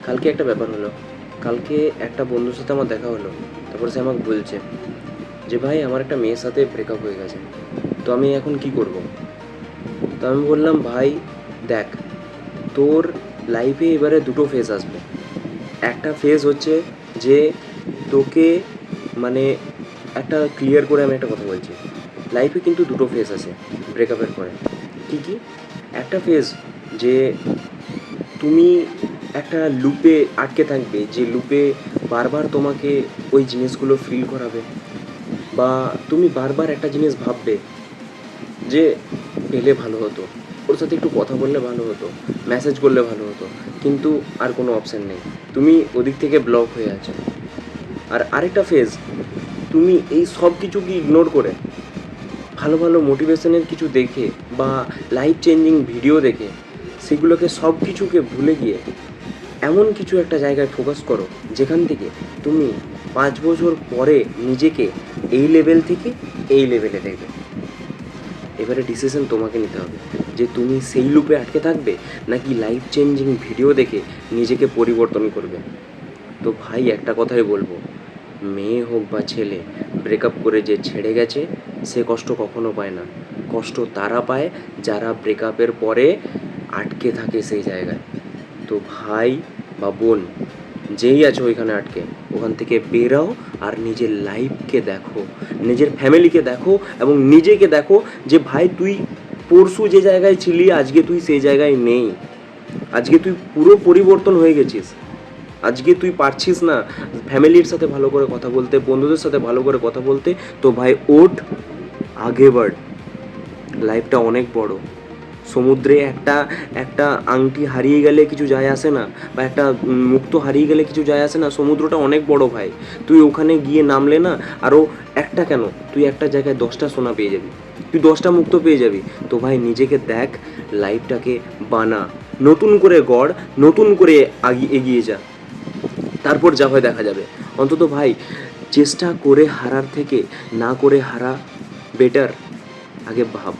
কালকে একটা ব্যাপার হলো। কালকে একটা বন্ধুর সাথে আমার দেখা হলো। তারপরে সে আমাকে বলছে যে, "ভাই আমার একটা মেয়ের সাথে ব্রেকআপ হয়ে গেছে। তো আমি এখন কী করব?" তো আমি বললাম, "ভাই দেখ, তোর লাইফে এবারে দুটো ফেজ আসবে। একটা ফেজ হচ্ছে যে তোকে মানে একটা ক্লিয়ার করে আমি একটা কথা বলছি। লাইফে কিন্তু দুটো ফেজ আছে ব্রেকআপের পরে। কী কী? একটা ফেজ যে তুমি একটা লুপে আটকে থাকবে, যে লুপে বারবার তোমাকে ওই জিনিসগুলো ফিল করাবে, বা তুমি বারবার একটা জিনিস ভাববে যে পেলে ভালো হতো, ওর সাথে একটু কথা বললে ভালো হতো, মেসেজ করলে ভালো হতো, কিন্তু আর কোনো অপশান নেই, তুমি ওদিক থেকে ব্লক হয়ে আছো। আর আরেকটা ফেজ, তুমি এই সব কিছুকে ইগনোর করে ভালো ভালো মোটিভেশনের কিছু দেখে বা লাইফ চেঞ্জিং ভিডিও দেখে সেগুলোকে সব কিছুকে ভুলে গিয়ে এমন কিছু একটা জায়গায় ফোকাস করো যেখান থেকে তুমি 5 বছর পরে নিজেকে এই লেভেল থেকে এই লেভেলে দেখবে। এবারে ডিসিশন তোমাকে নিতে হবে যে তুমি সেই লুপে আটকে থাকবে নাকি লাইফ চেঞ্জিং ভিডিও দেখে নিজেকে পরিবর্তন করবে। তো ভাই একটা কথাই বলবো, মেয়ে হোক বা ছেলে, ব্রেকআপ করে যে ছেড়ে গেছে সে কষ্ট কখনো পায় না। কষ্ট তারা পায় যারা ব্রেকআপের পরে আটকে থাকে সেই জায়গায়। তো ভাই বা বোন, যেই আছো ওইখানে আটকে, ওখান থেকে বেরাও আর নিজের লাইফকে দেখো, নিজের ফ্যামিলিকে দেখো এবং নিজেকে দেখো যে ভাই তুই পরশু যে জায়গায় ছিলি আজকে তুই সেই জায়গায় নেই। আজকে তুই পুরো পরিবর্তন হয়ে গেছিস। আজকে তুই পারছিস না ফ্যামিলির সাথে ভালো করে কথা বলতে, বন্ধুদের সাথে ভালো করে কথা বলতে, তো ভাই ওঠ, আগে বাড়। লাইফটা অনেক বড়। সমুদ্রে একটা একটা আংটি হারিয়ে গেলে কিছু যায় আসে না, বা একটা মুক্তো হারিয়ে গেলে কিছু যায় আসে না। সমুদ্রটা অনেক বড় ভাই। তুই ওখানে গিয়ে নামলে না, আরও একটা কেন, তুই একটা জায়গায় 10টা সোনা পেয়ে যাবি, তুই 10টা মুক্তো পেয়ে যাবি। তো ভাই নিজেকে দেখ, লাইফটাকে বানা, নতুন করে গড়, নতুন করে এগিয়ে যা, তারপর যা হয় দেখা যাবে। অন্তত ভাই চেষ্টা করে হারার থেকে না করে হারা বেটার। আগে ভাব।